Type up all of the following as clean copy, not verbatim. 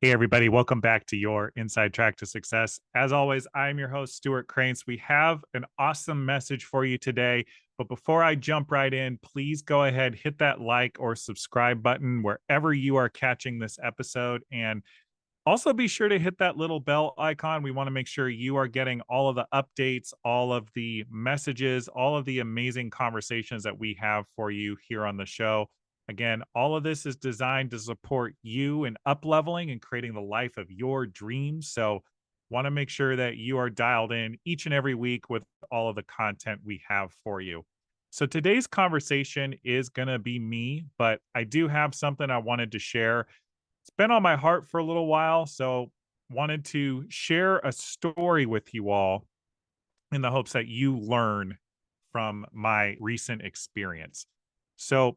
Hey, everybody, welcome back to your Inside Track to Success. As always, I'm your host, Stewart Kraintz. We have an awesome message for you today. But before I jump right in, please go ahead, hit that like or subscribe button wherever you are catching this episode. And also be sure to hit that little bell icon. We want to make sure you are getting all of the updates, all of the messages, all of the amazing conversations that we have for you here on the show. Again, all of this is designed to support you in up leveling and creating the life of your dreams. So, want to make sure that you are dialed in each and every week with all of the content we have for you. So, today's conversation is going to be me, but I do have something I wanted to share. It's been on my heart for a little while, so wanted to share a story with you all in the hopes that you learn from my recent experience. So,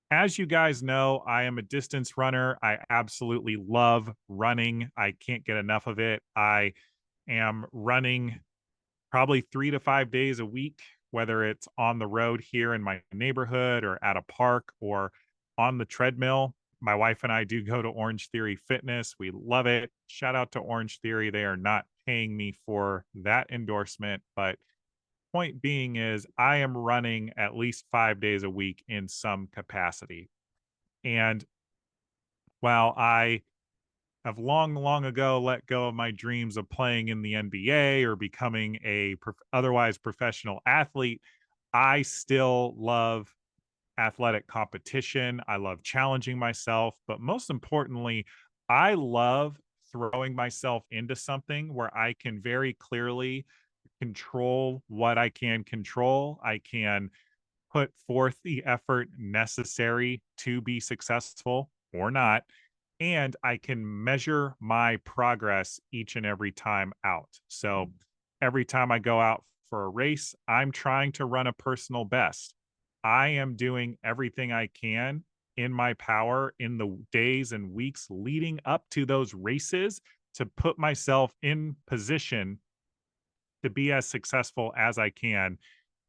as you guys know, I am a distance runner. I absolutely love running. I can't get enough of it. I am running probably 3 to 5 days a week, whether it's on the road here in my neighborhood or at a park or on the treadmill. My wife and I do go to Orange Theory Fitness. We love it. Shout out to Orange Theory. They are not paying me for that endorsement, but point being is I am running at least 5 days a week in some capacity. And while I have long ago let go of my dreams of playing in the NBA or becoming a otherwise professional athlete, I still love athletic competition. I love challenging myself, but most importantly, I love throwing myself into something where I can very clearly control what I can control. I can put forth the effort necessary to be successful or not. And I can measure my progress each and every time out. So every time I go out for a race, I'm trying to run a personal best. I am doing everything I can in my power in the days and weeks leading up to those races to put myself in position to be as successful as I can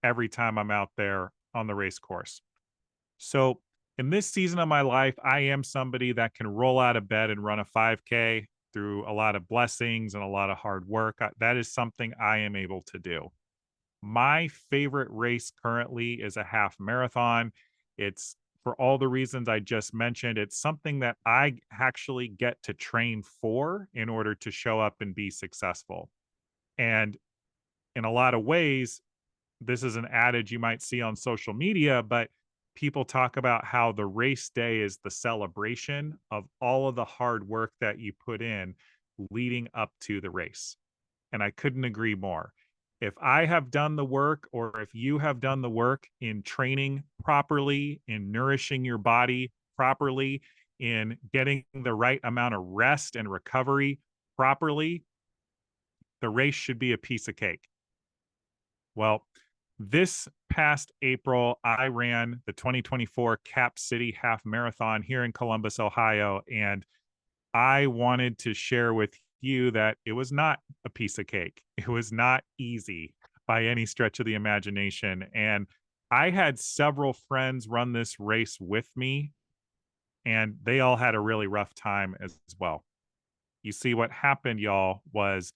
every time I'm out there on the race course. So, in this season of my life, I am somebody that can roll out of bed and run a 5K through a lot of blessings and a lot of hard work. That is something I am able to do. My favorite race currently is a half marathon. It's for all the reasons I just mentioned. It's something that I actually get to train for in order to show up and be successful. And in a lot of ways, this is an adage you might see on social media, but people talk about how the race day is the celebration of all of the hard work that you put in leading up to the race. And I couldn't agree more. If I have done the work, or if you have done the work in training properly, in nourishing your body properly, in getting the right amount of rest and recovery properly, the race should be a piece of cake. Well, this past April, I ran the 2024 Cap City Half Marathon here in Columbus, Ohio, and I wanted to share with you that it was not a piece of cake. It was not easy by any stretch of the imagination. And I had several friends run this race with me, and they all had a really rough time as well. You see, what happened, y'all, was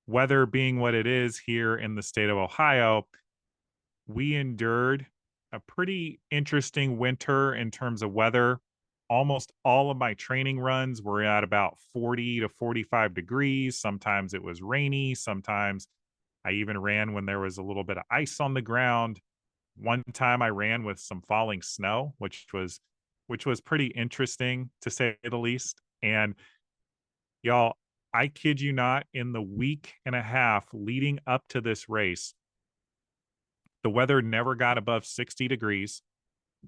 weather being what it is here in the state of Ohio, we endured a pretty interesting winter in terms of weather. Almost all of my training runs were at about 40 to 45 degrees. Sometimes it was rainy. Sometimes I even ran when there was a little bit of ice on the ground. One time I ran with some falling snow, which was pretty interesting to say the least. And y'all, I kid you not, in the week and a half leading up to this race, the weather never got above 60 degrees.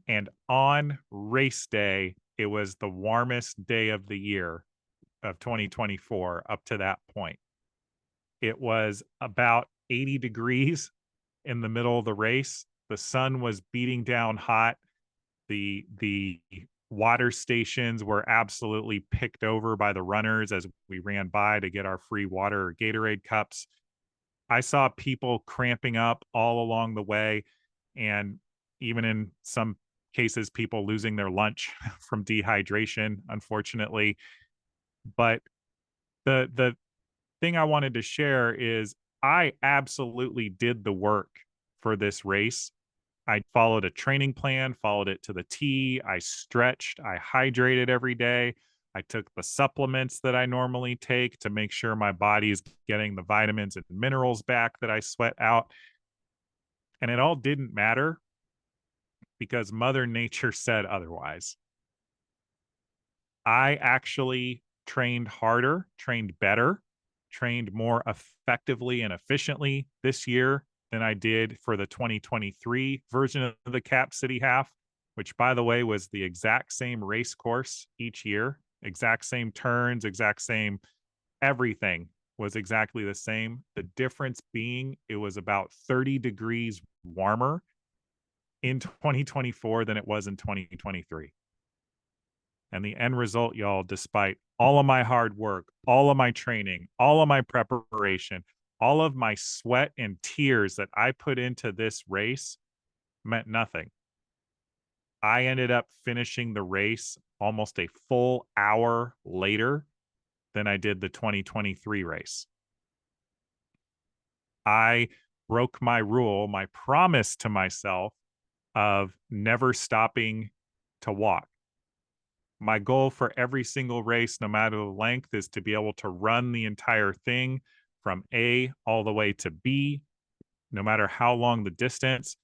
And on race day, it was the warmest day of the year of 2024 up to that point. It was about 80 degrees in the middle of the race. The sun was beating down hot. The water stations were absolutely picked over by the runners as we ran by to get our free water or Gatorade cups. I saw people cramping up all along the way, and even in some cases, people losing their lunch from dehydration, unfortunately. But the thing I wanted to share is I absolutely did the work for this race. I followed a training plan, followed it to the T. I stretched, I hydrated every day. I took the supplements that I normally take to make sure my body's getting the vitamins and minerals back that I sweat out. And it all didn't matter because Mother Nature said otherwise. I actually trained harder, trained better, trained more effectively and efficiently this year than I did for the 2023 version of the Cap City Half, which, by the way, was the exact same race course each year, exact same turns, exact same everything was exactly the same. The difference being it was about 30 degrees warmer in 2024 than it was in 2023. And the end result, y'all, despite all of my hard work, all of my training, all of my preparation, all of my sweat and tears that I put into this race meant nothing. I ended up finishing the race almost a full hour later than I did the 2023 race. I broke my rule, my promise to myself of never stopping to walk. My goal for every single race, no matter the length, is to be able to run the entire thing from A all the way to B, no matter how long the distance.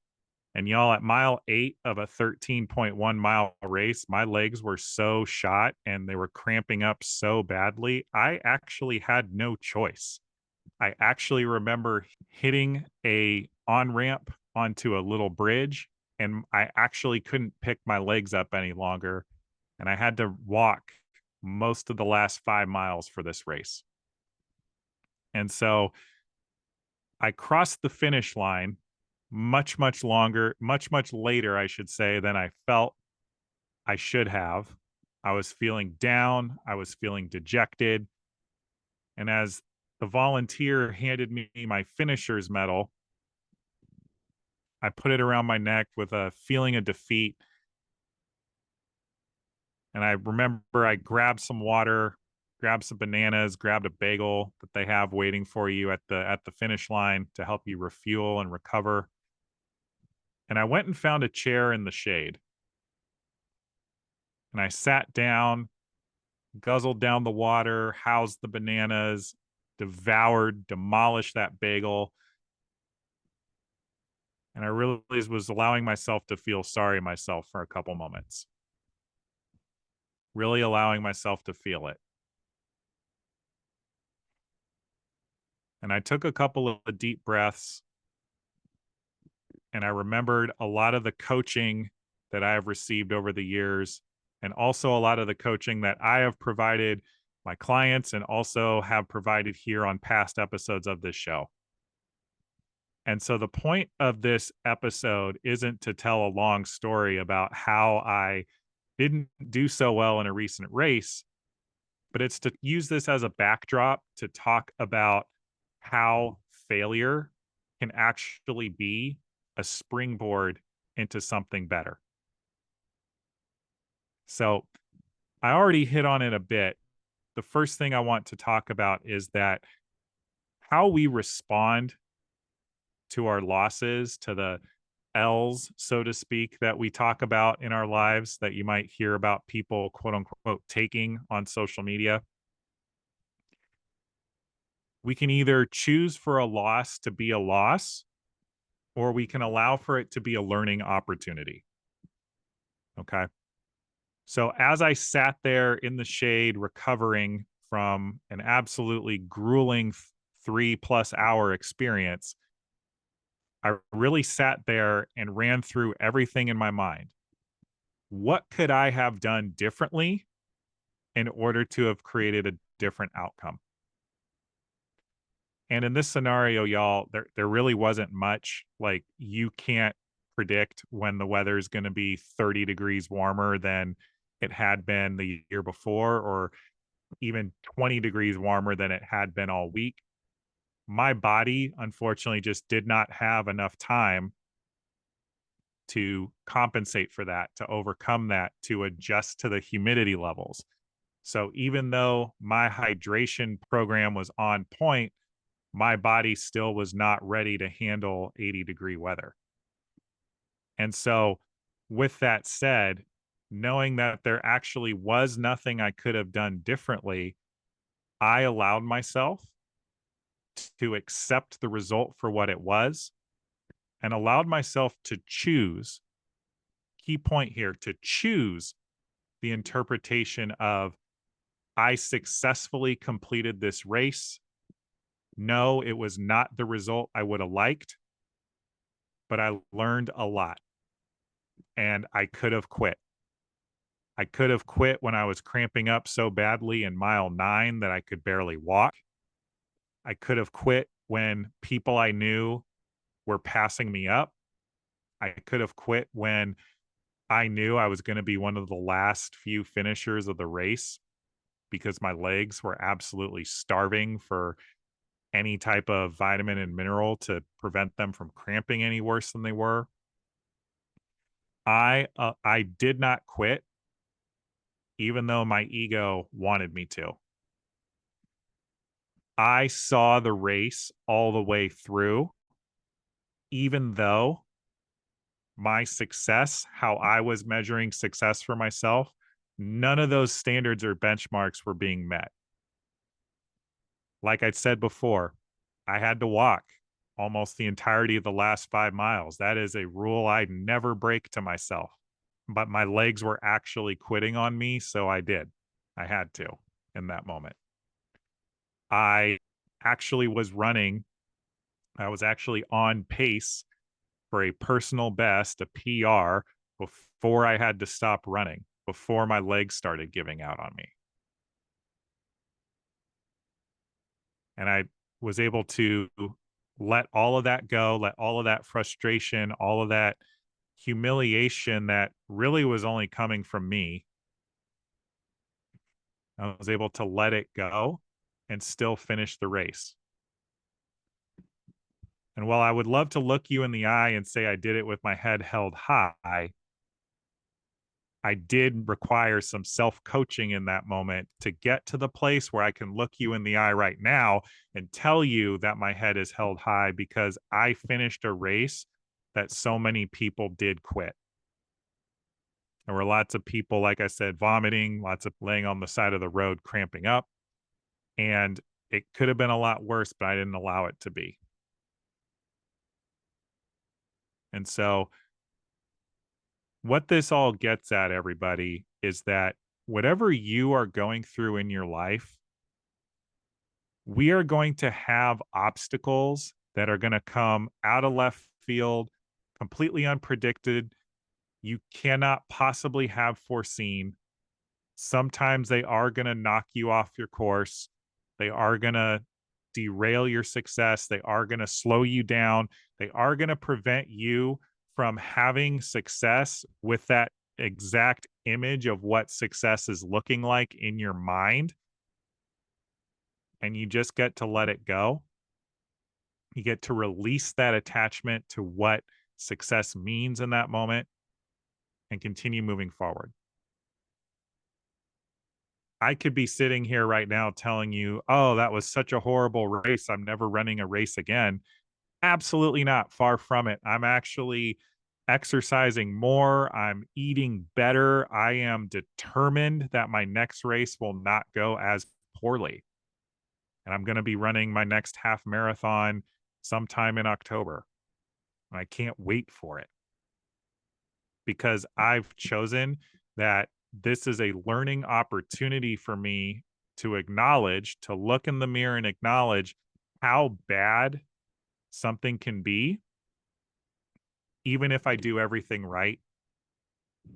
And y'all, at mile 8 of a 13.1 mile race, my legs were so shot and they were cramping up so badly. I actually had no choice. I actually remember hitting a on ramp onto a little bridge, and I actually couldn't pick my legs up any longer. And I had to walk most of the last 5 miles for this race. And so I crossed the finish line much longer, much later, I should say, than I felt I should have. I was feeling down. I was feeling dejected. And as the volunteer handed me my finisher's medal, I put it around my neck with a feeling of defeat. And I remember I grabbed some water, grabbed some bananas, grabbed a bagel that they have waiting for you at the finish line to help you refuel and recover. And I went and found a chair in the shade. And I sat down, guzzled down the water, housed the bananas, devoured, demolished that bagel. And I really was allowing myself to feel sorry myself for a couple moments. Really allowing myself to feel it. And I took a couple of deep breaths, and I remembered a lot of the coaching that I have received over the years, and also a lot of the coaching that I have provided my clients and also have provided here on past episodes of this show. And so the point of this episode isn't to tell a long story about how I didn't do so well in a recent race, but it's to use this as a backdrop to talk about how failure can actually be a springboard into something better. So I already hit on it a bit. The first thing I want to talk about is that how we respond to our losses, to the L's, so to speak, that we talk about in our lives that you might hear about people, quote unquote, taking on social media. We can either choose for a loss to be a loss, or we can allow for it to be a learning opportunity. Okay. So as I sat there in the shade recovering from an absolutely grueling 3+ hour experience, I really sat there and ran through everything in my mind. What could I have done differently in order to have created a different outcome? And in this scenario, y'all, there really wasn't much. Like, you can't predict when the weather is going to be 30 degrees warmer than it had been the year before, or even 20 degrees warmer than it had been all week. My body, unfortunately, just did not have enough time to compensate for that, to overcome that, to adjust to the humidity levels. So even though my hydration program was on point, my body still was not ready to handle 80-degree weather. And so, with that said, knowing that there actually was nothing I could have done differently, I allowed myself to accept the result for what it was and allowed myself to choose. Key point here, to choose the interpretation of I successfully completed this race. No, it was not the result I would have liked, but I learned a lot and I could have quit. I could have quit when I was cramping up so badly in mile 9 that I could barely walk. I could have quit when people I knew were passing me up. I could have quit when I knew I was going to be one of the last few finishers of the race because my legs were absolutely starving for any type of vitamin and mineral to prevent them from cramping any worse than they were. I did not quit even though my ego wanted me to. I saw the race all the way through, even though my success, how I was measuring success for myself, none of those standards or benchmarks were being met. Like I said before, I had to walk almost the entirety of the last 5 miles. That is a rule I never break to myself. But my legs were actually quitting on me, so I did. I had to in that moment. I actually was running. I was actually on pace for a personal best, a PR, before I had to stop running, before my legs started giving out on me. And I was able to let all of that go, let all of that frustration, all of that humiliation that really was only coming from me. I was able to let it go and still finish the race. And while I would love to look you in the eye and say I did it with my head held high, I did require some self coaching in that moment to get to the place where I can look you in the eye right now and tell you that my head is held high because I finished a race that so many people did quit. There were lots of people, like I said, vomiting, lots of laying on the side of the road, cramping up. And it could have been a lot worse, but I didn't allow it to be. And so, what this all gets at, everybody, is that whatever you are going through in your life, we are going to have obstacles that are going to come out of left field, completely unpredicted. You cannot possibly have foreseen. Sometimes they are going to knock you off your course. They are going to derail your success. They are going to slow you down. They are going to prevent you from having success with that exact image of what success is looking like in your mind. And you just get to let it go. You get to release that attachment to what success means in that moment and continue moving forward. I could be sitting here right now telling you, oh, that was such a horrible race. I'm never running a race again. Absolutely not. Far from it. I'm actually exercising more. I'm eating better. I am determined that my next race will not go as poorly. And I'm going to be running my next half marathon sometime in October. And I can't wait for it because I've chosen that this is a learning opportunity for me to acknowledge, to look in the mirror and acknowledge how bad something can be, even if I do everything right,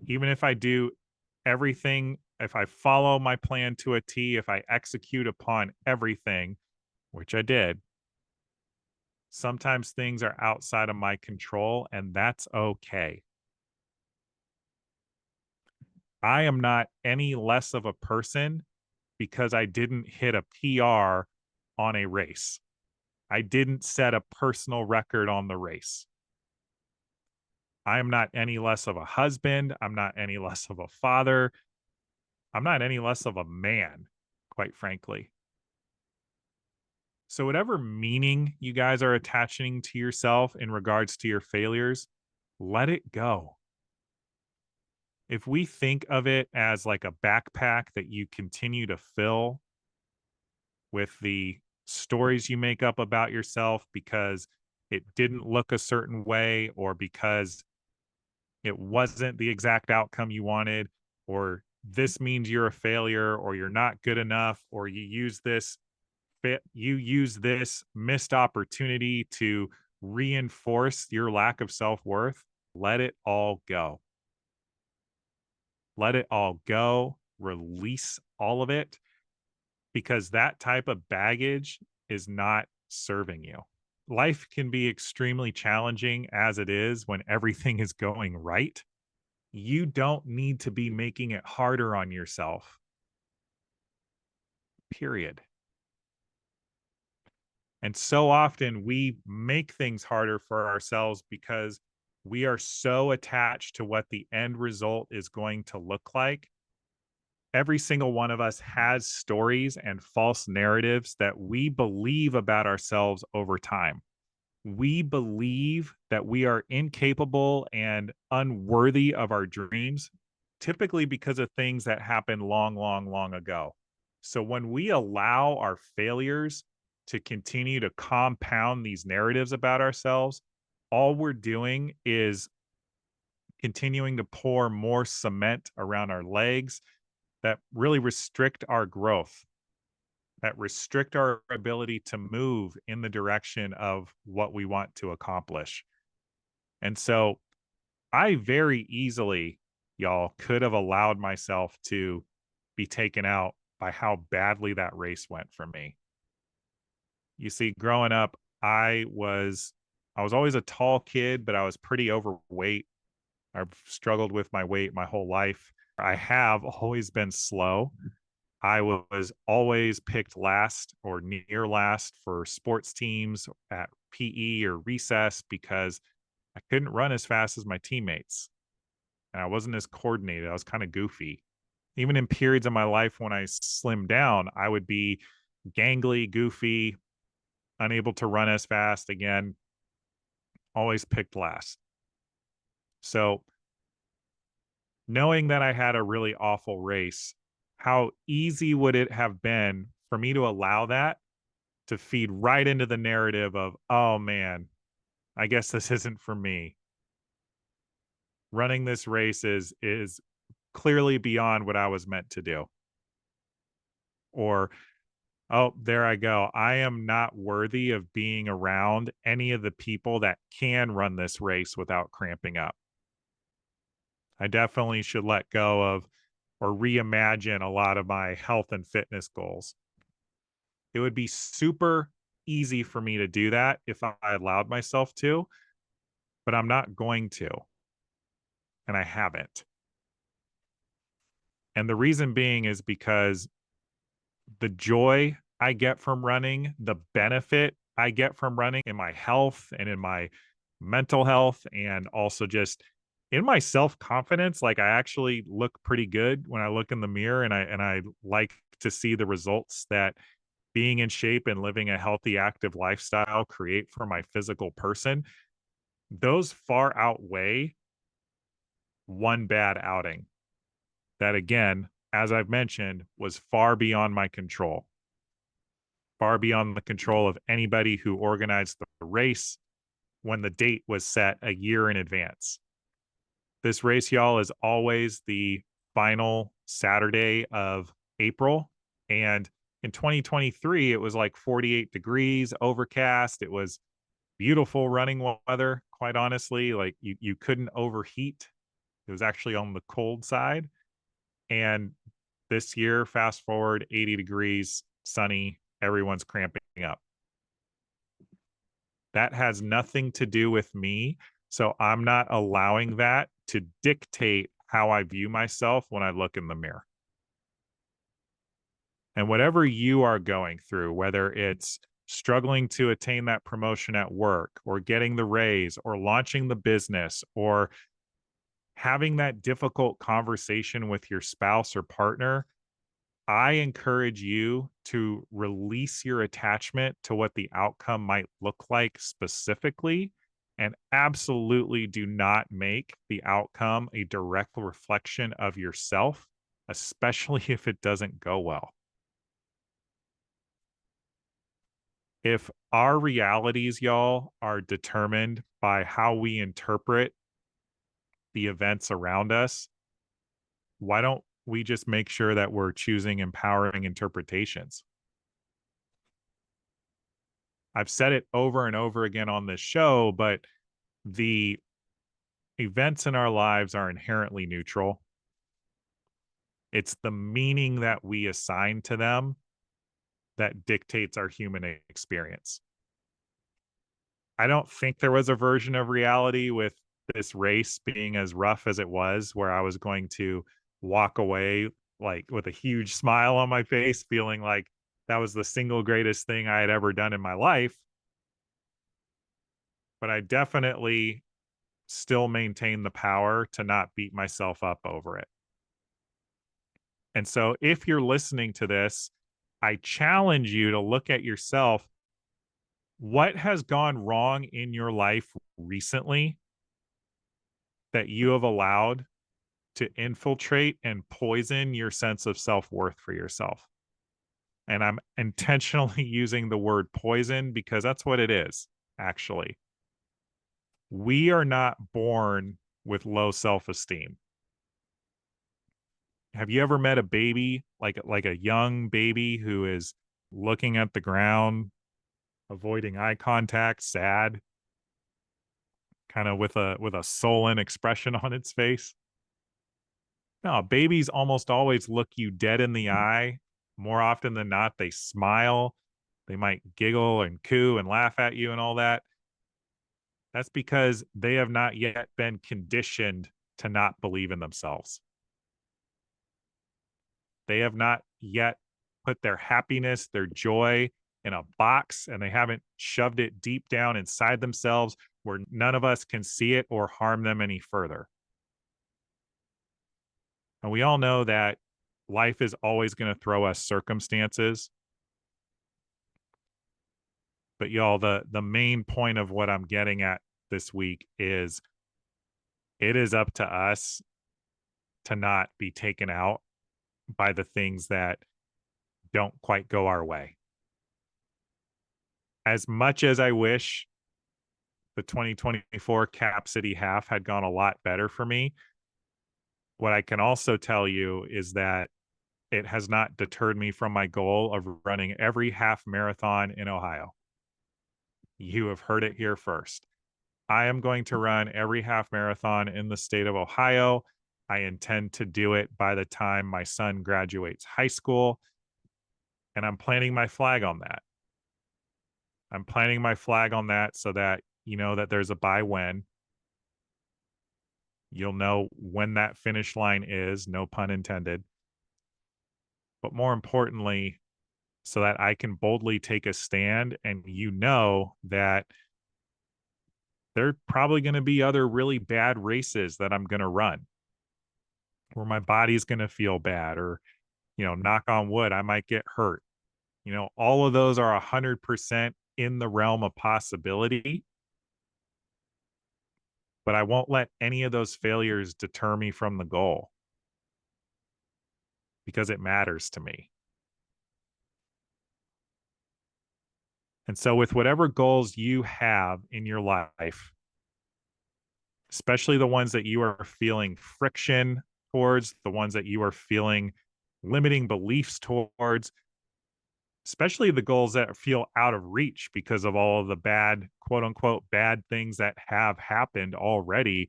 even if I do everything, if I follow my plan to a T, if I execute upon everything, which I did, sometimes things are outside of my control, and that's okay. I am not any less of a person because I didn't hit a PR on a race. I didn't set a personal record on the race. I am not any less of a husband. I'm not any less of a father. I'm not any less of a man, quite frankly. So, whatever meaning you guys are attaching to yourself in regards to your failures, let it go. If we think of it as like a backpack that you continue to fill with the stories you make up about yourself because it didn't look a certain way or because it wasn't the exact outcome you wanted, or this means you're a failure or you're not good enough, or you use this missed opportunity to reinforce your lack of self-worth. Let it all go. Let it all go. Release all of it, because that type of baggage is not serving you. Life can be extremely challenging as it is when everything is going right. You don't need to be making it harder on yourself, period. And so often we make things harder for ourselves because we are so attached to what the end result is going to look like. Every single one of us has stories and false narratives that we believe about ourselves over time. We believe that we are incapable and unworthy of our dreams, typically because of things that happened long, long, long ago. So when we allow our failures to continue to compound these narratives about ourselves, all we're doing is continuing to pour more cement around our legs that really restrict our growth, that restrict our ability to move in the direction of what we want to accomplish. And so I very easily, y'all, could have allowed myself to be taken out by how badly that race went for me. You see, growing up, I was always a tall kid, but I was pretty overweight. I've struggled with my weight my whole life. I have always been slow. I was always picked last or near last for sports teams at PE or recess because I couldn't run as fast as my teammates. And I wasn't as coordinated. I was kind of goofy. Even in periods of my life when I slimmed down, I would be gangly, goofy, unable to run as fast. Again, always picked last. So, knowing that I had a really awful race, how easy would it have been for me to allow that to feed right into the narrative of, oh man, I guess this isn't for me. Running this race is clearly beyond what I was meant to do. Or, oh, there I go. I am not worthy of being around any of the people that can run this race without cramping up. I definitely should let go of or reimagine a lot of my health and fitness goals. It would be super easy for me to do that if I allowed myself to, but I'm not going to, and I haven't. And the reason being is because the joy I get from running, the benefit I get from running in my health and in my mental health, and also just in my self-confidence, like I actually look pretty good when I look in the mirror, and I like to see the results that being in shape and living a healthy, active lifestyle create for my physical person. Those far outweigh one bad outing that, again, as I've mentioned, was far beyond my control, far beyond the control of anybody who organized the race when the date was set a year in advance. This race, y'all, is always the final Saturday of April. And in 2023, it was like 48 degrees, overcast. It was beautiful running weather, quite honestly. Like you couldn't overheat. It was actually on the cold side. And this year, fast forward 80 degrees, sunny, everyone's cramping up. That has nothing to do with me. So I'm not allowing that to dictate how I view myself when I look in the mirror. And whatever you are going through, whether it's struggling to attain that promotion at work or getting the raise or launching the business or having that difficult conversation with your spouse or partner, I encourage you to release your attachment to what the outcome might look like specifically, and absolutely do not make the outcome a direct reflection of yourself, especially if it doesn't go well. If our realities, y'all, are determined by how we interpret the events around us, why don't we just make sure that we're choosing empowering interpretations? I've said it over and over again on this show, but the events in our lives are inherently neutral. It's the meaning that we assign to them that dictates our human experience. I don't think there was a version of reality with this race being as rough as it was, where I was going to walk away like with a huge smile on my face, feeling like that was the single greatest thing I had ever done in my life. But I definitely still maintain the power to not beat myself up over it. And so if you're listening to this, I challenge you to look at yourself. What has gone wrong in your life recently that you have allowed to infiltrate and poison your sense of self-worth for yourself? And I'm intentionally using the word poison because that's what it is, actually. We are not born with low self-esteem. Have you ever met a baby, like a young baby who is looking at the ground, avoiding eye contact, sad, kind of with a sullen expression on its face? No, babies almost always look you dead in the eye. More often than not, they smile. They might giggle and coo and laugh at you and all that. That's because they have not yet been conditioned to not believe in themselves. They have not yet put their happiness, their joy in a box, and they haven't shoved it deep down inside themselves where none of us can see it or harm them any further. And we all know that life is always going to throw us circumstances. But y'all, the main point of what I'm getting at this week is it is up to us to not be taken out by the things that don't quite go our way. As much as I wish the 2024 Cap City half had gone a lot better for me, what I can also tell you is that it has not deterred me from my goal of running every half marathon in Ohio. You have heard it here first. I am going to run every half marathon in the state of Ohio. I intend to do it by the time my son graduates high school. And I'm planting my flag on that. I'm planting my flag on that so that you know that there's a by when. You'll know when that finish line is, no pun intended. But more importantly, so that I can boldly take a stand and you know that there are probably going to be other really bad races that I'm going to run where my body's going to feel bad or, knock on wood, I might get hurt. All of those are 100% in the realm of possibility, but I won't let any of those failures deter me from the goal because it matters to me. And so, with whatever goals you have in your life, especially the ones that you are feeling friction towards, the ones that you are feeling limiting beliefs towards, especially the goals that feel out of reach because of all of the bad, quote unquote, bad things that have happened already.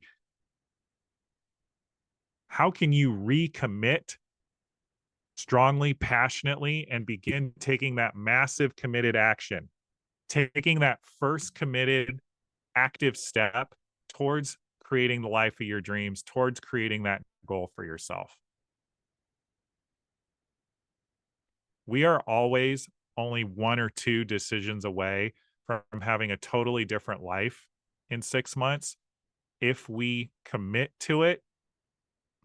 How can you recommit strongly, passionately, and begin taking that massive committed action, taking that first committed active step towards creating the life of your dreams, towards creating that goal for yourself? We are always only one or two decisions away from having a totally different life in 6 months if we commit to it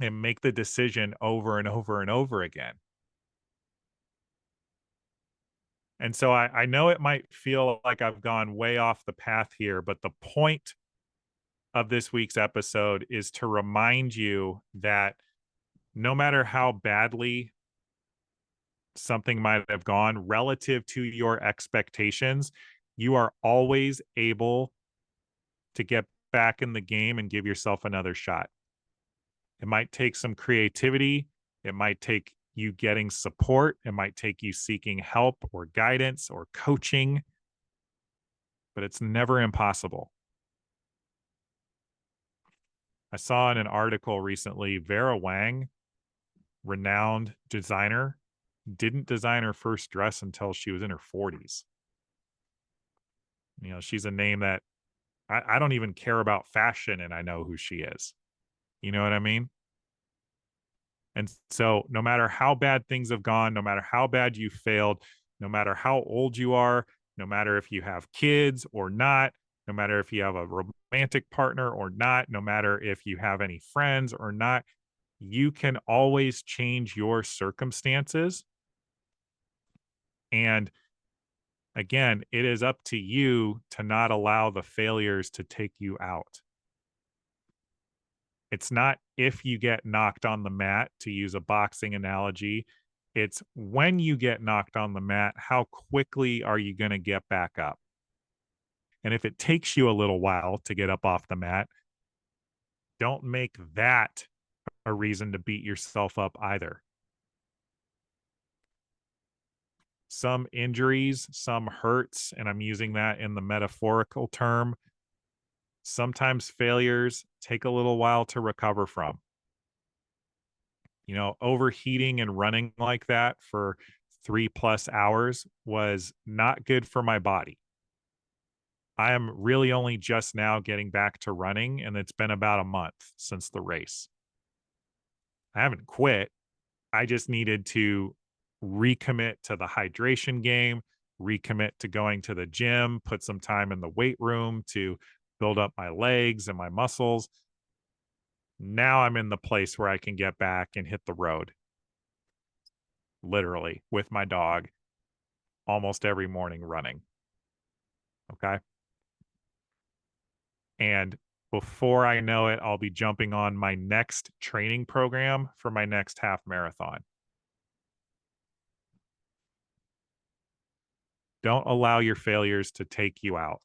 and make the decision over and over and over again. And so I know it might feel like I've gone way off the path here, but the point of this week's episode is to remind you that no matter how badly something might have gone relative to your expectations, you are always able to get back in the game and give yourself another shot. It might take some creativity. It might take you getting support. It might take you seeking help or guidance or coaching, but it's never impossible. I saw in an article recently, Vera Wang, renowned designer, didn't design her first dress until she was in her 40s. You know, she's a name that I don't even care about fashion and I know who she is. You know what I mean? And so, no matter how bad things have gone, no matter how bad you failed, no matter how old you are, no matter if you have kids or not, no matter if you have a romantic partner or not, no matter if you have any friends or not, you can always change your circumstances. And again, it is up to you to not allow the failures to take you out. It's not if you get knocked on the mat, to use a boxing analogy. It's when you get knocked on the mat, how quickly are you going to get back up? And if it takes you a little while to get up off the mat, don't make that a reason to beat yourself up either. Some injuries, some hurts, and I'm using that in the metaphorical term. Sometimes failures take a little while to recover from. You know, overheating and running like that for 3+ hours was not good for my body. I am really only just now getting back to running, and it's been about a month since the race. I haven't quit. I just needed to recommit to the hydration game, recommit to going to the gym, put some time in the weight room to build up my legs and my muscles. Now I'm in the place where I can get back and hit the road, literally, with my dog almost every morning running. Okay. And before I know it, I'll be jumping on my next training program for my next half marathon. Don't allow your failures to take you out.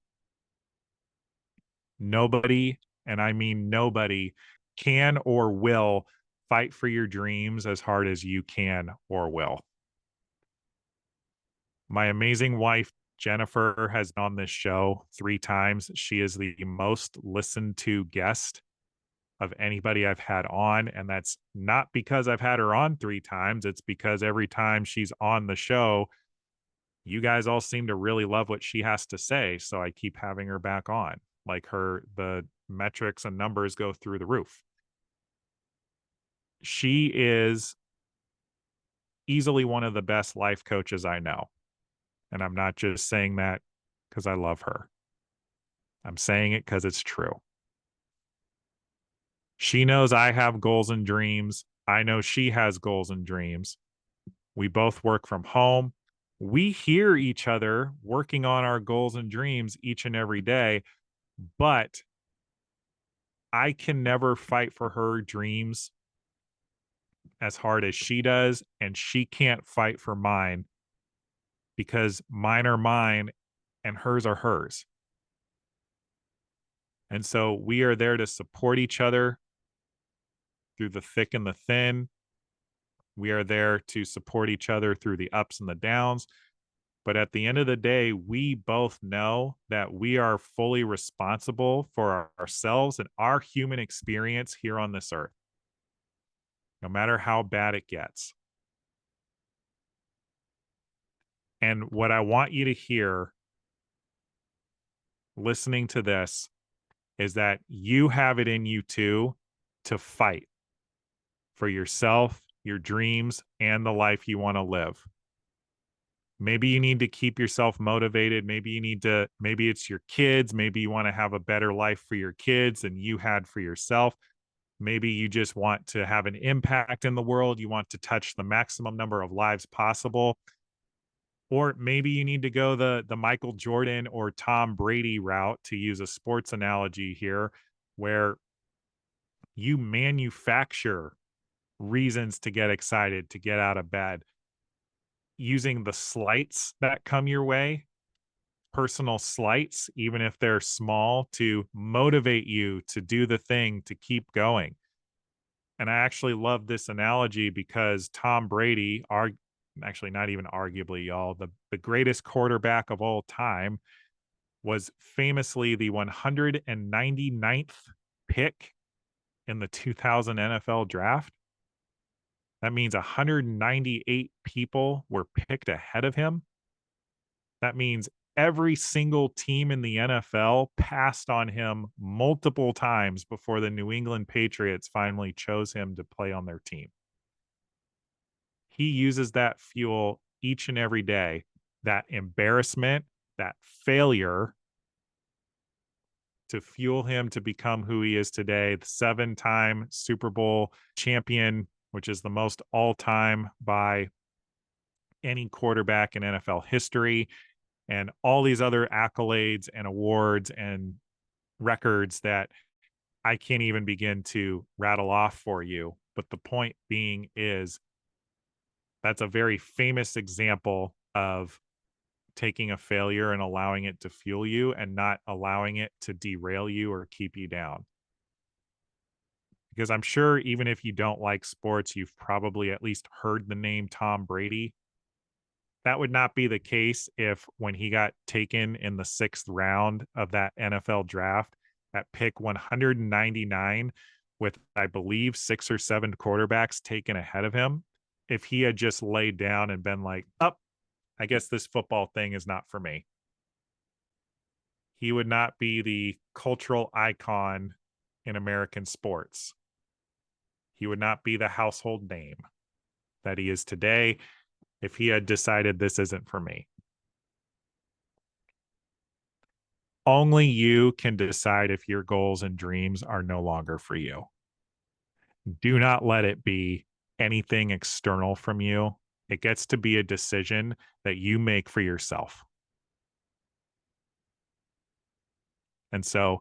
Nobody, and I mean nobody, can or will fight for your dreams as hard as you can or will. My amazing wife, Jennifer, has been on this show 3 times. She is the most listened to guest of anybody I've had on. And that's not because I've had her on 3 times. It's because every time she's on the show, you guys all seem to really love what she has to say. So I keep having her back on. Like the metrics and numbers go through the roof. She is easily one of the best life coaches I know. And I'm not just saying that because I love her. I'm saying it because it's true. She knows I have goals and dreams. I know she has goals and dreams. We both work from home. We hear each other working on our goals and dreams each and every day, but I can never fight for her dreams as hard as she does, and she can't fight for mine because mine are mine and hers are hers. And so we are there to support each other through the thick and the thin. We are there to support each other through the ups and the downs. But at the end of the day, we both know that we are fully responsible for ourselves and our human experience here on this earth, no matter how bad it gets. And what I want you to hear listening to this is that you have it in you too to fight for yourself, your dreams, and the life you want to live. Maybe you need to keep yourself motivated. Maybe it's your kids. Maybe you want to have a better life for your kids than you had for yourself. Maybe you just want to have an impact in the world. You want to touch the maximum number of lives possible. Or maybe you need to go the Michael Jordan or Tom Brady route, to use a sports analogy here, where you manufacture reasons to get excited, to get out of bed, using the slights that come your way, personal slights, even if they're small, to motivate you to do the thing, to keep going. And I actually love this analogy because Tom Brady, actually not even arguably, y'all, the greatest quarterback of all time, was famously the 199th pick in the 2000 NFL draft. That means 198 people were picked ahead of him. That means every single team in the NFL passed on him multiple times before the New England Patriots finally chose him to play on their team. He uses that fuel each and every day, that embarrassment, that failure, to fuel him to become who he is today, the 7-time Super Bowl champion, which is the most all-time by any quarterback in NFL history, and all these other accolades and awards and records that I can't even begin to rattle off for you. But the point being is, that's a very famous example of taking a failure and allowing it to fuel you, and not allowing it to derail you or keep you down. Because I'm sure even if you don't like sports, you've probably at least heard the name Tom Brady. That would not be the case if, when he got taken in the 6th round of that NFL draft at pick 199, with, I believe, 6 or 7 quarterbacks taken ahead of him, if he had just laid down and been like, "Oh, I guess this football thing is not for me," he would not be the cultural icon in American sports. He would not be the household name that he is today if he had decided, this isn't for me. Only you can decide if your goals and dreams are no longer for you. Do not let it be anything external from you. It gets to be a decision that you make for yourself. And so,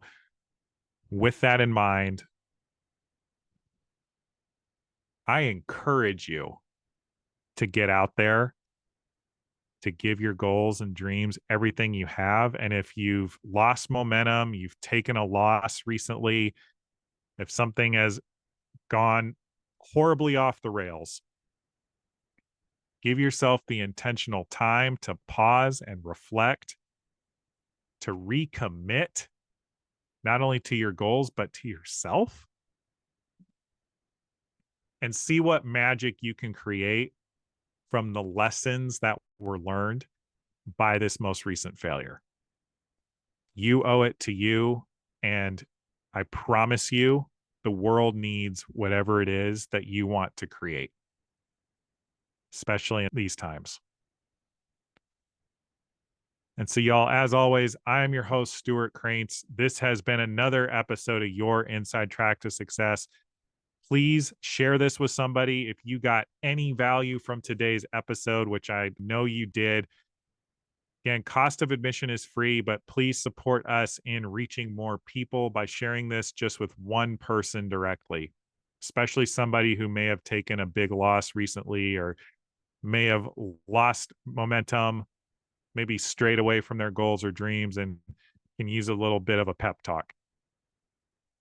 with that in mind, I encourage you to get out there, to give your goals and dreams everything you have. And if you've lost momentum, you've taken a loss recently, if something has gone horribly off the rails, give yourself the intentional time to pause and reflect, to recommit not only to your goals, but to yourself, and see what magic you can create from the lessons that were learned by this most recent failure. You owe it to you. And I promise you, the world needs whatever it is that you want to create, especially in these times. And so, y'all, as always, I am your host, Stewart Kraintz. This has been another episode of Your Inside Track to Success. Please share this with somebody if you got any value from today's episode, which I know you did. Again, cost of admission is free, but please support us in reaching more people by sharing this just with one person directly, especially somebody who may have taken a big loss recently, or may have lost momentum, maybe strayed away from their goals or dreams, and can use a little bit of a pep talk.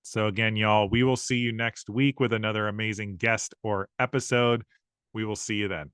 So again, y'all, we will see you next week with another amazing guest or episode. We will see you then.